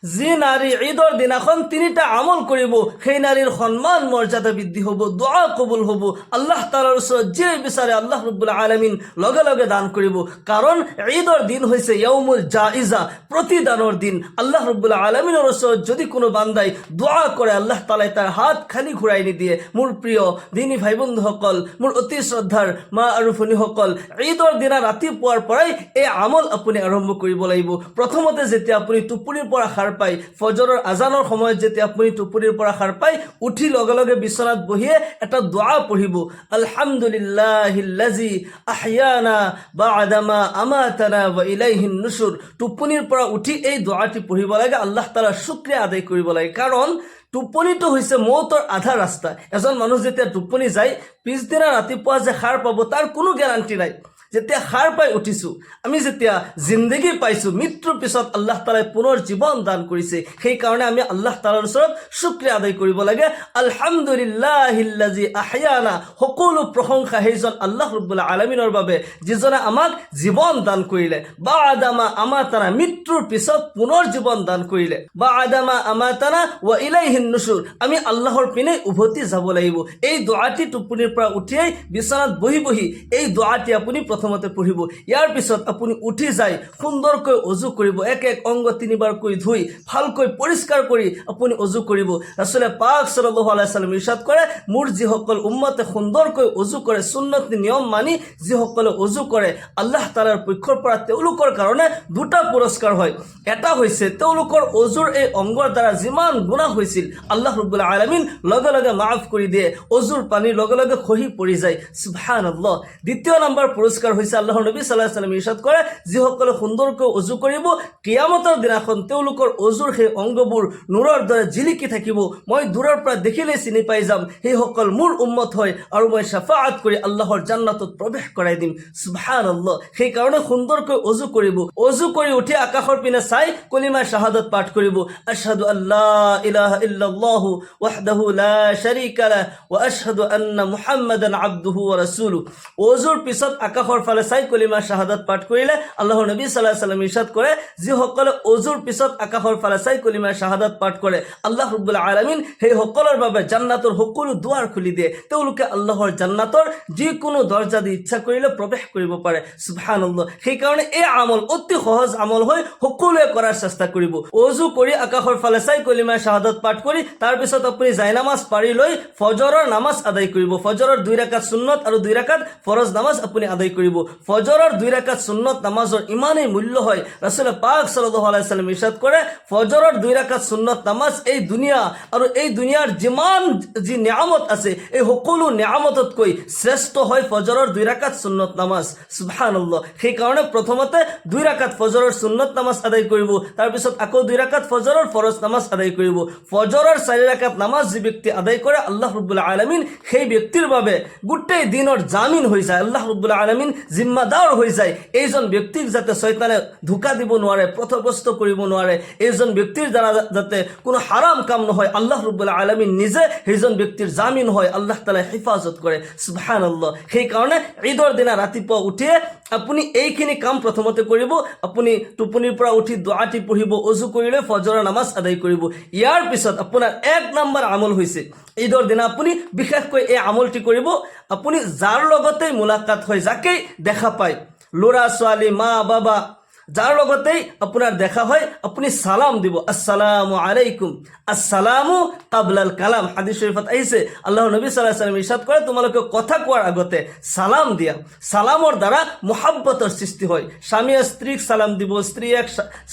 যি নাৰী ঈদৰ দিনাখন তিনিটা আমল কৰিব সেই নাৰীৰ সম্মান মৰ্যাদা বৃদ্ধি হব, দোয়া কবুল হব, আল্লাহ তাআলাৰ ওচৰত যে বিচাৰে আল্লাহ ৰাব্বুল আলামিন লগে লগে দান কৰিব। কাৰণ ঈদৰ দিন হয়েছে ইয়াউমুল জাইজা, প্ৰতিদানেৰ দিন। আল্লাহ ৰাব্বুল আলামিনেৰ ওচৰত যদি কোনো বান্দাই দোয়া কৰে আল্লাহ তাআলাই তাৰ হাত খালি ঘূৰাই নিদিয়ে। মোৰ প্ৰিয় দিনী ভাই বন্ধুসকল, মোৰ অতি শ্ৰদ্ধাৰ মা আৰু ভনীসকল, ঈদৰ দিনা ৰাতিপুৱাৰ পৰাই এই আমল আপুনি আৰম্ভ কৰিব লাগিব। প্ৰথমতে যেতিয়া আপুনি টোপনিৰ পৰা সাৰ পাই, ফজৰৰ আজানৰ সময়ত যেতিয়া আপুনি টোপনিৰ পৰা সাৰ পাই উঠি লগে লগে বিছনাত বহিয়ে এটা দোয়া পঢ়িব, আলহামদুলিল্লাহিল্লাযী আহয়ানা বা'দামা আমাতানা ওয়া ইলাইহিন নুশুৰ। টোপনিৰ পৰা উঠি এই দোয়াটি পঢ়িব লাগে, আল্লাহ তাআলাৰ শুকৰিয়া আদায় কৰিব লাগে। কাৰণ টোপনিটো হৈছে মৌতৰ আধা ৰাস্তা। এজন মানুহ যেতিয়া টোপনি যায়, পিছদিনা ৰাতিপুৱা যে সাৰ পাব তাৰ কোনো গ্যাৰাণ্টি নাই। যেতিয়া সাৰ পাই উঠিছোঁ, আমি যেতিয়া জিন্দগী পাইছোঁ, মৃত্যুৰ পিছত আল্লাহ তাআলাই পুনৰ জীৱন দান কৰিছে। সেইকাৰণে আমি আল্লাহ তাআলাৰ ওচৰত শুকৰিয়া আদায় কৰিব লাগে। আলহামদুলিল্লাহিল্লাযী আহয়ানা, সকলো প্ৰশংসা সেইজন আল্লাহ ৰাব্বুল আলামিনৰ বাবে যিজনে আমাক জীৱন দান কৰিলে। বা'দামা আমাতানা, মৃত্যুৰ পিছত পুনৰ জীৱন দান কৰিলে। বা'দামা আমাতানা ওয়া ইলাইহিন নুশুৰ, আমি আল্লাহৰ পিনে উভতি যাব লাগিব। এই দোয়াটি টোপনিৰ পৰা উঠিয়েই বিছনাত বহি বহি এই দোয়াটি আপুনি প্ৰথমতে পঢ়িব। ইয়াৰ পিছত আপুনি উঠি যায় সুন্দৰকৈ অজু কৰিব, এক এক অংগ তিনিবাৰকৈ ধুই ভালকৈ পৰিষ্কাৰ কৰি আপুনি অজু কৰিব। ৰাসূল পাক সাল্লাল্লাহু আলাইহি ওয়াসাল্লাম ইৰশাদ কৰে, মোৰ যিসকল উম্মতে সুন্দৰকৈ অজু কৰে, সুন্নত নিয়ম মানি যিসকলে অজু কৰে, আল্লাহ তাআলাৰ পক্ষৰ পৰা তেওঁলোকৰ কাৰণে দুটা পুৰস্কাৰ হয়। এটা হৈছে তেওঁলোকৰ অজুৰ এই অংগৰ দ্বাৰা যিমান গুনাহ হৈছিল আল্লাহ ৰাব্বুল আলামিন লগে লগে মাফ কৰি দিয়ে, অজুৰ পানী লগে লগে খহি পৰি যায়। সুবহানাল্লাহ। দ্বিতীয় নম্বৰ পুৰস্কাৰ হৈছে আল্লাহৰ নবী সাল্লাল্লাহু আলাইহি ওয়াসাল্লাম ইৰশাদ কৰে, যিসকলে সুন্দৰকৈ অজু কৰিব, কিয়ামতৰ দিনাখন তেওঁলোকৰ অজুৰ সেই অংগবোৰ নূৰৰ দৰে জিলিকি থাকিব। মই দূৰৰ পৰা দেখিলে চিনি পাই যাম, সেইসকল মোৰ উম্মত হয় আৰু মই শাফাআত কৰি আল্লাহৰ জান্নাতত প্ৰৱেশ কৰাই দিম। সুবহানাল্লাহ। সেইকাৰণে সুন্দৰকৈ অজু কৰিব। অজু কৰি উঠি আকাশৰ পিনে চাই কলিমা শাহাদাত পাঠ কৰিব, আশহাদু আল্লা ইলাহা ইল্লাল্লাহু ওয়াহদাহু লা শাৰীকা লাহু ওয়া আশহাদু আন্না মুহাম্মাদান আবদুহু ওয়া ৰাসূলুহু। অজুৰ পিছত আকাশৰ ফালে চাই কলিমা শাহাদাত পাঠ কৰিলে আল্লাহৰ নবী সাল্লাল্লাহু আলাইহি ওয়াসাল্লাম ইৰশাদ কৰে, যিসকলে অজুৰ পিছত আকাশৰ ফালে চাই কলিমা শাহাদাত পাঠ কৰে, আল্লাহ ৰাব্বুল আলামিন সেই সকলৰ বাবে জান্নাতৰ সকলো দুৱাৰ খুলি দিয়ে। তেওঁলোকে আল্লাহৰ জান্নাতৰ যিকোনো দৰজা দি ইচ্ছা কৰিলে প্ৰৱেশ কৰিব পাৰে। সুবহানাল্লাহ। সেইকাৰণে এই আমল অতি সহজ আমল হয়, সকলোৱে কৰাৰ চেষ্টা কৰিব। অজু কৰি আকাশৰ ফালে চাই কলিমা শাহাদাত পাঠ কৰি তাৰপিছত আপুনি জায়নামাজ পাৰি লৈ ফজৰৰ নামাজ আদায় কৰিব। ফজৰৰ 2 ৰাকাত সুন্নত আৰু 2 ৰাকাত ফৰজ নামাজ আপুনি আদায় কৰিব। ফজৰৰ 2 ৰাকাত সুন্নত নামাজৰ ইমানেই মূল্য হয়, ৰাসূল পাক সাল্লাল্লাহু আলাইহি ওয়াসাল্লাম ইৰশাদ কৰে, ফজৰৰ 2 ৰাকাত সুন্নত নামাজ এই দুনিয়া আৰু এই দুনিয়াৰ যিমান যি নিয়ামত আছে এই সকলো নিয়ামততকৈ শ্ৰেষ্ঠ হয় ফজৰৰ 2 ৰাকাত সুন্নত নামাজ। সুবহানাল্লাহ। সেইকাৰণে প্ৰথমতে 2 ৰাকাত ফজৰৰ সুন্নত নামাজ আদায় কৰিব, তাৰপিছত আকৌ 2 ৰাকাত ফজৰৰ ফৰজ নামাজ আদায় কৰিব। ফজৰৰ 4 ৰাকাত নামাজ যি ব্যক্তি আদায় কৰে, আল্লাহ ৰাব্বুল আলামিন সেই ব্যক্তিৰ বাবে গোটেই দিনৰ জামিন হৈ যায়। আল্লাহ ৰাব্বুল আলামিন জিম্মাদাৰ হৈ যায়। এইজন ব্যক্তিক যাতে শয়তানে ধোকা দিব নোৱাৰে, পথভ্ৰষ্ট কৰিব নোৱাৰে, এইজন ব্যক্তিৰ দ্বাৰা যাতে কোনো হাৰাম কাম নহয়, আল্লাহ ৰাব্বুল আলামিন নিজে সেইজন ব্যক্তিৰ জামিন হয়, আল্লাহ তাআলা হেফাজত কৰে। সুবহানাল্লাহ। সেইকাৰণে ঈদৰ দিনা ৰাতিপুৱা উঠিয়ে আপুনি এইখিনি কাম প্ৰথমতে কৰিব। আপুনি টোপনিৰ পৰা উঠি দোৱাটি পঢ়িব, অজু কৰিলে ফজৰৰ নামাজ আদায় কৰিব। ইয়াৰ পিছত আপোনাৰ 1 নম্বৰ আমল হৈছে, ঈদৰ দিনা আপুনি বিশেষকৈ এই আমলটি কৰিব, আপুনি যাৰ লগতেই মুলাকাত হয়, যাকেই দেখা পায়, ল'ৰা ছোৱালী মা বাবা যাৰ লগতেই আপোনাৰ দেখা হয়, আপুনি সালাম দিব, আসসালামু আলাইকুম, আসসালামু কাবলাল কালাম। হাদিস শরীফত আহিছে আল্লাহৰ নবী সাল্লাল্লাহু আলাইহি ওয়াসাল্লাম ইৰশাদ কৰে, তোমালোকে কথা কোৱাৰ আগতে সালাম দিয়া। সালামৰ দ্বাৰা মহব্বতৰ সৃষ্টি হয়। স্বামীয়ে স্ত্ৰীক সালাম দিব, স্ত্ৰীয়ে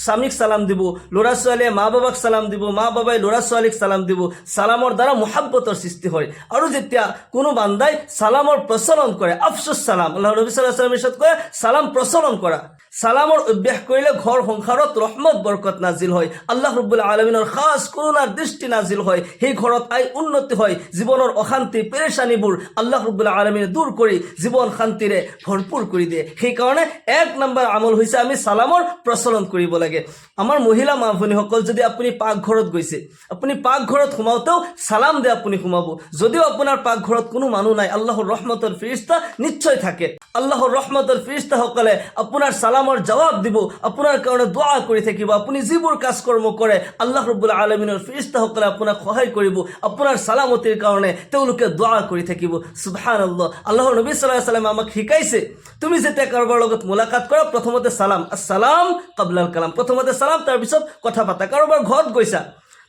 স্বামীক সালাম দিব, ল'ৰা ছোৱালীয়ে মা বাবাক সালাম দিব, মা বাবাই ল'ৰা ছোৱালীক সালাম দিব। সালামৰ দ্বাৰা মহব্বতৰ সৃষ্টি হয়। আৰু যেতিয়া কোনো বান্দাই সালামৰ প্ৰচলন কৰে, আফসুস সালাম, আল্লাহৰ নবী সাল্লাল্লাহু আলাইহি ওয়াসাল্লাম ইৰশাদ কৰে, সালাম প্ৰচলন কৰা। সালামৰ অভ্যাস কৰিলে ঘৰ সংসাৰত ৰহমত বৰকত নাজিল হয়, আল্লাহ ৰাব্বুল আলামিনৰ খাস কৰুণাৰ দৃষ্টি নাজিল হয়, সেই ঘৰত আই উন্নতি হয়, জীৱনৰ অশান্তি পেৰেশানিবোৰ আল্লাহ ৰাব্বুল আলামিনে দূৰ কৰি জীৱন শান্তিৰে ভৰপূৰ কৰি দিয়ে। সেইকাৰণে 1 নম্বৰ আমল হৈছে আমি সালামৰ প্ৰচলন কৰিব লাগে। আমাৰ মহিলা মা ভনীসকল, যদি আপুনি পাকঘৰত গৈছে, আপুনি পাকঘৰত সোমাওতেও সালাম দিয়ে আপুনি সোমাব। যদিও আপোনাৰ পাকঘৰত কোনো মানুহ নাই, আল্লাহৰ ৰহমতৰ ফেৰেশতা নিশ্চয় থাকে। আল্লাহৰ ৰহমতৰ ফেৰেশতাসকলে আপোনাৰ সালামৰ জবাব দিব, আপোনাৰ কাৰণে দোৱা কৰি থাকিব। আপুনি যিবোৰ কাজ কৰ্ম কৰে আল্লাহ ৰাব্বুল আলামিনৰ ফেৰেশতাসকলে আপোনাক সহায় কৰিব, আপোনাৰ সালামতিৰ কাৰণে তেওঁলোকে দোৱা কৰি থাকিব। সুবহানাল্লাহ। আল্লাহৰ নবী সাল্লাল্লাহু আলাইহি ওয়াসাল্লাম আমাক শিকাইছে, তুমি যেতিয়া কাৰোবাৰ লগত মুলাকাত কৰা প্ৰথমতে সালাম, আসসালাম কাবলাল কালাম, প্ৰথমতে সালাম, তাৰপিছত কথা পাতা। কাৰোবাৰ ঘৰত গৈছা,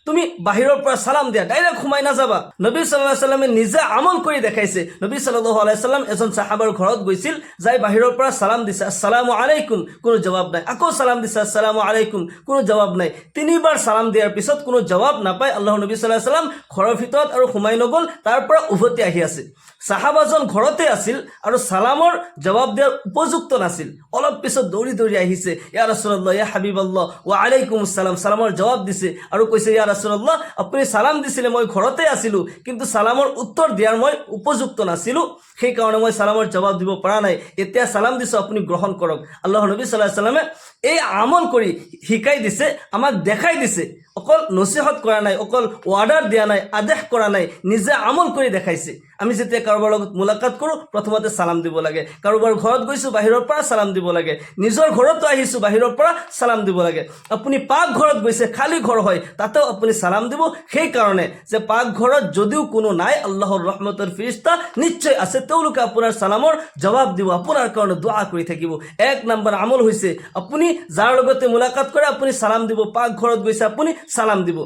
তুমি বাহিৰৰ পৰা সালাম দিয়া, ডাইৰেক্ট সোমাই নাযাবা। নবী সাল্লাল্লাহু আলাইহি ওয়াসাল্লামে নিজে আমল কৰি দেখাইছে। নবী সাল্লাল্লাহু আলাইহি ওয়াসাল্লাম এজন সাহাবাৰ ঘৰত গৈছিল, যাই বাহিৰৰ পৰা সালাম দিছে, আসসালামু আলাইকুম, কোনো জবাব নাই। আকৌ সালাম দিছে, আসসালামু আলাইকুম, কোনো জবাব নাই। তিনিবাৰ সালাম দিয়াৰ পিছত কোনো জবাব নাপায় আল্লাহৰ নবী সাল্লাল্লাহু আলাইহি ওয়াসাল্লাম ঘৰৰ ভিতৰত আৰু সোমাই নগ'ল, তাৰ পৰা উভতি আহি আছে। সাহাবাজন ঘৰতে আছিল আৰু সালামৰ জবাব দিয়াৰ উপযুক্ত নাছিল। অলপ পিছত দৌৰি দৌৰি আহিছে, ইয়া ৰাসূলুল্লাহ, ইয়া হাবিবাল্লাহ, ওয়া আলাইকুম আসসালাম, সালামৰ জবাব দিছে আৰু কৈছে, ইয়া ৰাসূলুল্লাহ, আপুনি সালাম দিছিলে, মই ঘৰতে আছিলোঁ, কিন্তু সালামৰ উত্তৰ দিয়াৰ মই উপযুক্ত নাছিলোঁ, সেইকাৰণে মই সালামৰ জবাব দিব পৰা নাই। এতিয়া সালাম দিছোঁ, আপুনি গ্ৰহণ কৰক। আল্লাহৰ নবী সাল্লাল্লাহু আলাইহি ওয়াসাল্লামে এই আমল কৰি শিকাই দিছে, আমাক দেখাই দিছে। অকল নচিহত কৰা নাই, অকল অৰ্ডাৰ দিয়া নাই, আদেশ কৰা নাই, নিজে আমল কৰি দেখাইছে। আমি যেতিয়া কাৰোবাৰ লগত মুলাকাত কৰোঁ প্ৰথমতে সালাম দিব লাগে। কাৰোবাৰ ঘৰত গৈছোঁ বাহিৰৰ পৰা সালাম দিব লাগে। নিজৰ ঘৰতো আহিছোঁ বাহিৰৰ পৰা সালাম দিব লাগে। আপুনি পাকঘৰত গৈছে, খালী ঘৰ হয়, তাতেও আপুনি সালাম দিব, সেইকাৰণে যে পাকঘৰত যদিও কোনো নাই, আল্লাহৰ ৰহমতৰ ফেৰেশতা নিশ্চয় আছে, তেওঁলোকে আপোনাৰ সালামৰ জবাব দিব, আপোনাৰ কাৰণে দোৱা কৰি থাকিব। এক নম্বৰ আমল হৈছে আপুনি যাৰ লগতে মুলাকাত কৰে আপুনি সালাম দিব, পাকঘৰত গৈছে আপুনি সালাম দিব।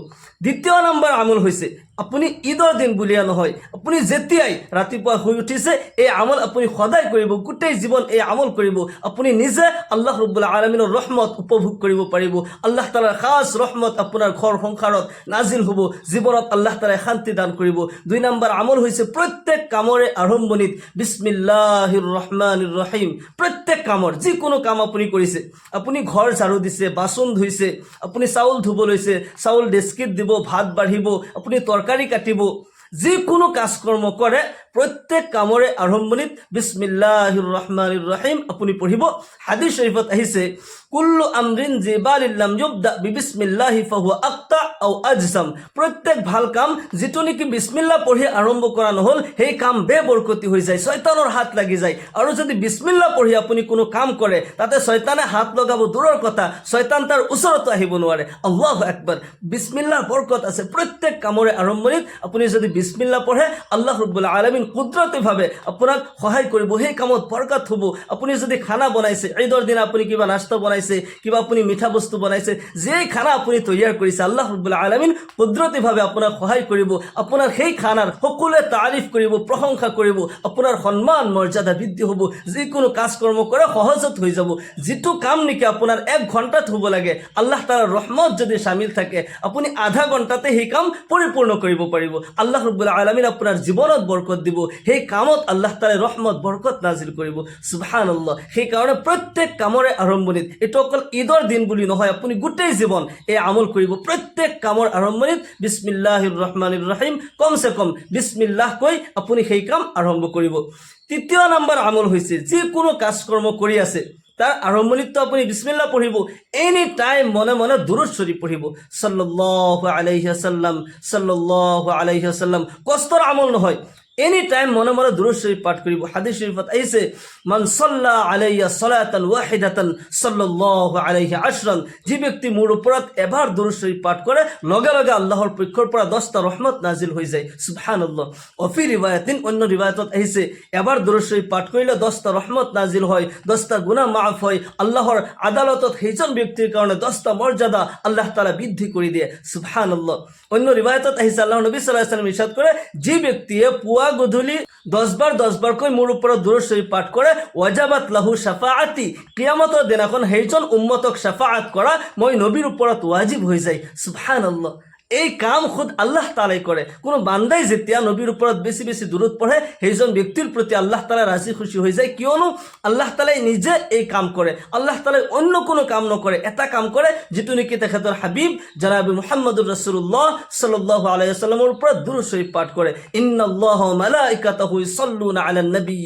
দ্বিতীয় নম্বৰ আমল হৈছে আপুনি ঈদৰ দিন বুলিয়ে নহয়, আপুনি যেতিয়াই ৰাতিপুৱা শুই উঠিছে এই আমল আপুনি সদায় কৰিব, গোটেই জীৱন এই আমল কৰিব। আপুনি নিজে আল্লাহ ৰাব্বুল আলামিনৰ ৰহমত উপভোগ কৰিব পাৰিব। আল্লাহ তাআলাৰ খাস ৰহমত আপোনাৰ ঘৰ সংসাৰত নাজিল হ'ব, জীৱনত আল্লাহ তাআলাই শান্তি দান কৰিব। 2 নম্বৰ আমল হৈছে প্ৰত্যেক কামৰে আৰম্ভণিত বিসমিল্লাহিৰ ৰহমানিৰ ৰহিম। প্ৰত্যেক কামৰ যিকোনো কাম আপুনি কৰিছে, আপুনি ঘৰ ঝাৰু দিছে, বাচন ধুইছে, আপুনি চাউল ধুব লৈছে, চাউল ডেস্কিত দিব, ভাত বাঢ়িব, আপুনি তৰকাৰী কাটিব, যিকোনো কাজ কৰ্ম কৰে প্ৰত্যেক কামৰে আৰম্ভণিত বিসমিল্লাহিৰ ৰহমানিৰ ৰহিম আপুনি পঢ়িব। হাদিস শৰীফত আহিছে, কুল্লু আমৰিন জিবালিল লাম ইউবদা বিবিসমিল্লাহি ফাহুৱা আক্তা আও আজসাম। প্ৰত্যেক ভাল কাম যিটো নেকি বিসমিল্লাহ পঢ়ি আৰম্ভ কৰা নহ'ল, সেই কাম বেবৰকতি হৈ যায়, শয়তানৰ হাত লাগি যায়। আৰু যদি বিসমিল্লাহ পঢ়ি আপুনি কোনো কাম কৰে, তাতে শয়তানে হাত লগাব দূৰৰ কথা, শয়তান তাৰ ওচৰতো আহিব নোৱাৰে। আল্লাহু আকবাৰ। বিসমিল্লাহৰ বৰকত আছে। প্ৰত্যেক কামৰে আৰম্ভণিত আপুনি যদি বিসমিল্লাহ পঢ়ে, আল্লাহ ৰাব্বুল আলামিন কুদৰতীভাৱে আপোনাক সহায় কৰিব, সেই কামত বৰকত হ'ব। আপুনি যদি খানা বনাইছে, ঈদৰ দিনা আপুনি কিবা নাস্তা বনাইছে, কিবা আপুনি মিঠা বস্তু বনাইছে, যেই খানা আপুনি তৈয়াৰ কৰিছে, আল্লাহ ৰাব্বুল আলামিন কুদৰতীভাৱে আপোনাক সহায় কৰিব। আপোনাৰ সেই খানাৰ সকলোৱে তাৰিফ কৰিব, প্ৰশংসা কৰিব, আপোনাৰ সন্মান মৰ্যাদা বৃদ্ধি হ'ব। যিকোনো কাজ কৰ্ম কৰে সহজত হৈ যাব। যিটো কাম নেকি আপোনাৰ 1 ঘণ্টাত হ'ব লাগে, আল্লাহ তাআলাৰ ৰহমত যদি শামিল থাকে, আপুনি আধা ঘণ্টাতে সেই কাম পৰিপূৰ্ণ কৰিব পাৰিব। আল্লাহ ৰাব্বুল আলামিন আপোনাৰ জীৱনত বৰকত দিব, সেই কামত আল্লাহ তাআলাই ৰহমত বৰকত নাজিল কৰিব। সুবহানাল্লাহ। সেইকাৰণে প্ৰত্যেক কামৰে আৰম্ভণিত, এইটো অকল ঈদৰ দিন বুলি নহয়, আপুনি গোটেই জীৱন এই আমল কৰিব। প্ৰত্যেক কামৰ আৰম্ভণিত বিসমিল্লাহিৰ ৰহমানিৰ ৰহিম, কমচে কম বিসমিল্লাহ কৈ আপুনি সেই কাম আৰম্ভ কৰিব। 3 নম্বৰ আমল হৈছে যিকোনো কাজ কৰ্ম কৰি আছে তাৰ আৰম্ভণিত আপুনি বিসমিল্লাহ পঢ়িব। এনি টাইম মনে মনে দুৰুদ শৰীফ পঢ়িব, সাল্লাল্লাহু আলাইহি ওয়াসাল্লাম, সাল্লাল্লাহু আলাইহি ওয়াসাল্লাম। কষ্টৰ আমল নহয়, এনি টাইম মনে মনে দুৰুদ শৰীফ পাঠ কৰিব। হাদিস শৰীফত আহিছে, মান সাল্লা আলাইয়া সালাতান ওয়াহিদাতান সাল্লাল্লাহু আলাইহি আশৰান। যে ব্যক্তি মোৰ ওপৰত এবাৰ দুৰুদ শৰীফ পাঠ কৰে, লগে লগে আল্লাহৰ পক্ষৰ পৰা 10টা ৰহমত নাজিল হৈ যায়। সুবহানাল্লাহ। অফি ৰিৱায়াতিন, অন্য ৰিৱায়াতত আহিছে, এবাৰ দুৰুদ শৰীফ পাঠ কৰিলে 10টা ৰহমত নাজিল হয়, 10টা গুনাহ মাফ হয়। আল্লাহৰ আদালতত সেইজন ব্যক্তিৰ কাৰণে 10টা মৰ্যাদা আল্লাহ তাআলা বৃদ্ধি কৰি দিয়ে। সুবহানাল্লাহ। অন্য ৰিৱায়াতত আহিছে, আল্লাহৰ নবী সাল্লাল্লাহু আলাইহি ওয়াসাল্লাম ইৰশাদ কৰে, যে ব্যক্তিয়ে পুৱা গধূলি 10 বাৰকৈ মোৰ ওপৰত দুৰুদ শৰীফ পাঠ কৰে, ওয়াজাবাত লাহু শাফাআতি। কিয়ামতৰ দিনাখন সেইজন উম্মতক শাফাআত কৰা মই নবীৰ ওপৰত ওয়াজিব হৈ যায়। সুবহানাল্লাহ। এই কাম খুদ আল্লাহ তাআলাই কৰে। কোনো বান্দাই যেতিয়া নবীৰ ওপৰত বেছি বেছি দুৰুদ পঢ়ে, সেইজন ব্যক্তিৰ প্ৰতি আল্লাহ তাআলা ৰাজি খুশি হৈ যায়। কিয়নো আল্লাহ তাআলাই নিজে এই কাম কৰে, আল্লাহ তাআলাই অন্য কোনো কাম নকৰে। এটা কাম কৰে যিটো নেকি তেখেতৰ হাবিব জনাব মুহাম্মদুৰ ৰাসূলুল্লাহ সাল্লাল্লাহু আলাইহি ওয়াসাল্লামৰ ওপৰত দুৰুদ শৰীফ পাঠ কৰে। ইন্নাল্লাহা ওয়া মালাইকাতাহু ইউসাল্লুনা আলান নবী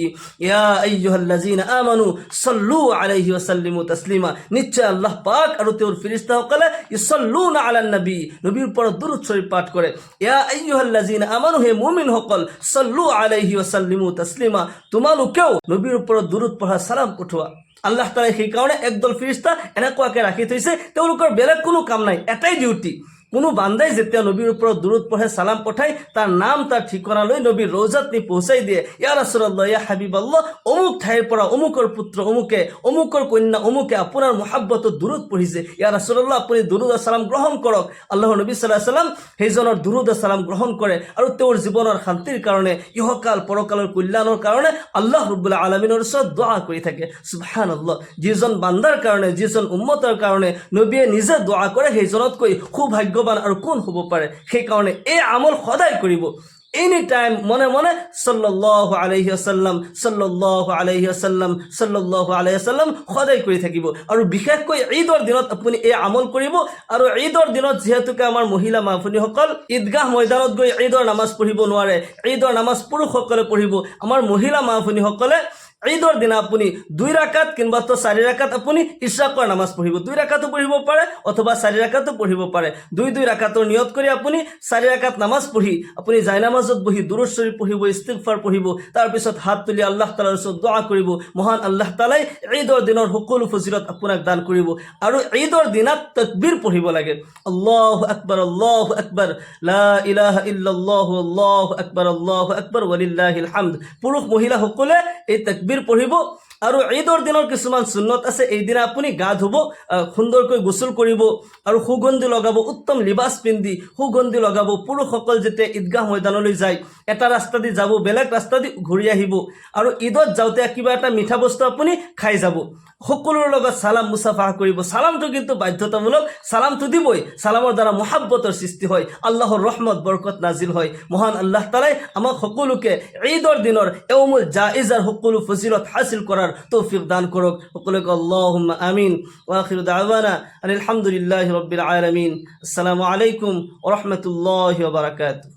ইয়া আইয়ুহাল্লাযীনা আমানু সাল্লু আলাইহি ওয়া সাল্লিমু তাসলিমা। নিশ্চয় আল্লাহ পাক আৰু তেওঁৰ ফেৰেশতাসকলে ইউসাল্লুনা আলান নবী, নবীৰ ওপৰত দুরূদ শরীফ পাঠ করে। ইয়া আইয়ুহাল্লাযীনা আমানু, হে মুমিন সকল, সাল্লু আলাইহি ওয়া সাল্লিমু তাসলিমা, তোমালোকেও নবীর উপর দুরূদ পড়া, সালাম পঠোয়া। আল্লাহ তাআলাই সেইকাৰণে একদল ফিৰিস্তা এনেকুৱাকৈ ৰাখি থৈছে, তেওঁলোকৰ বেলেগ কোনো কাম নাই, এটাই ডিউটি। কোনো বান্দাই যেতিয়া নবীৰ ওপৰত দুৰুদ পঢ়ে, সালাম পঠায়, তাৰ নাম তাৰ ঠিকনালৈ নবীৰ ৰৌজাত নি পহুচাই দিয়ে। ইয়া ৰাছূলুল্লাহ, ইয়া হাবিবাল্লাহ, অমুক ঠাইৰ পৰা অমুকৰ পুত্ৰ অমুকে, অমুকৰ কন্যা অমুকে আপোনাৰ মহাব্বতত দুৰুদ পঢ়িছে, ইয়া ৰাছূলুল্লাহ আপুনি দুৰুদ আৰু সালাম গ্ৰহণ কৰক। আল্লাহৰ নবী সাল্লাল্লাহু আলাইহি ওয়াসাল্লাম সেইজনৰ দুৰুদ আৰু সালাম গ্ৰহণ কৰে আৰু তেওঁৰ জীৱনৰ শান্তিৰ কাৰণে, ইহকাল পৰকালৰ কল্যাণৰ কাৰণে আল্লাহ ৰাব্বুল আলামিনৰ ওচৰত দোয়া কৰি থাকে। সুবহানাল্লাহ, যিজন বান্দাৰ কাৰণে, যিজন উম্মতৰ কাৰণে নবীয়ে নিজে দোয়া কৰে, সেইজনতকৈ সৌভাগ্যৱান আৰু কোন হ'ব পাৰে? সেইকাৰণে এই আমল সদায় কৰিব, এনি টাইম মনে মনে সাল্লাল্লাহু আলাইহি ওয়াসাল্লাম, সাল্লাল্লাহু আলাইহি ওয়াসাল্লাম, সাল্লাল্লাহু আলাইহি ওয়াসাল্লাম সদায় কৰি থাকিব। আৰু বিশেষকৈ ঈদৰ দিনত আপুনি এই আমল কৰিব। আৰু ঈদৰ দিনত যিহেতুকে আমাৰ মহিলা মা ভনীসকল ঈদগাহ ময়দানত গৈ ঈদৰ নামাজ পঢ়িব নোৱাৰে, ঈদৰ নামাজ পুৰুষসকলে পঢ়িব। আমাৰ মহিলা মা ভনীসকলে ঈদৰ দিনা আপুনি 2 ৰাকাত কিংবা 4 ৰাকাত আপুনি ইশৰাকৰ নামাজ পঢ়িব। 2 ৰাকাতো পঢ়িব পাৰে অথবা 4 ৰাকাতো পঢ়িব পাৰে। 2 ৰাকাতৰ নিয়ত কৰি আপুনি 4 ৰাকাত নামাজ পঢ়ি আপুনি জায়নামাজত বহি দুৰুদ শৰীফ পঢ়িব, ইস্তিগফাৰ পঢ়িব, তাৰপিছত হাত তুলি আল্লাহ তাআলাৰ ওচৰত দোয়া কৰিব। মহান আল্লাহ তাআলাই ঈদৰ দিনৰ সকলো ফজিলত আপোনাক দান কৰিব। আৰু ঈদৰ দিনাত তাকবীৰ পঢ়িব লাগে, আল্লাহু আকবাৰ, আল্লাহু আকবাৰ, লা ইলাহা ইল্লাল্লাহু, আল্লাহু আকবাৰ, আল্লাহু আকবাৰ, ওয়ালিল্লাহিল হামদ। পুৰুষ মহিলা সকলে এই তাকবীৰ পঢ়িব। আৰু ঈদৰ দিনৰ কিছুমান সুন্নত আছে। এইদিনা আপুনি গা ধুব, সুন্দৰকৈ গোসল কৰিব আৰু সুগন্ধি লগাব, উত্তম লিবাস পিন্ধি সুগন্ধি লগাব। পুৰুষসকল যেতিয়া ঈদগাহ ময়দানলৈ যায়, এটা ৰাস্তা দি যাব, বেলেগ ৰাস্তা দি ঘূৰি আহিব। আৰু ঈদত যাওঁতে কিবা এটা মিঠা বস্তু আপুনি খাই যাব। সকলোৰে লগত সালাম মুছাফা কৰিব। সালামটো কিন্তু বাধ্যতামূলক, সালামটো দিবই। সালামৰ দ্বাৰা মহাব্বতৰ সৃষ্টি হয়, আল্লাহৰ ৰহমত বৰকত নাজিল হয়। মহান আল্লাহ তাআলাই আমাক সকলোকে ঈদৰ দিনৰ ইয়াউমুল জাইজাৰ সকলো ফজিলত হাসিল কৰাৰ তৌফিক দান কৰক। সকলোকে আল্লাহুম্মা আমিন। ওয়া আখিৰু দাওয়ানা আলহামদুলিল্লাহি ৰাব্বিল আলামিন। আসসালামু আলাইকুম ওয়া ৰাহমাতুল্লাহি ওয়া বাৰাকাতুহু।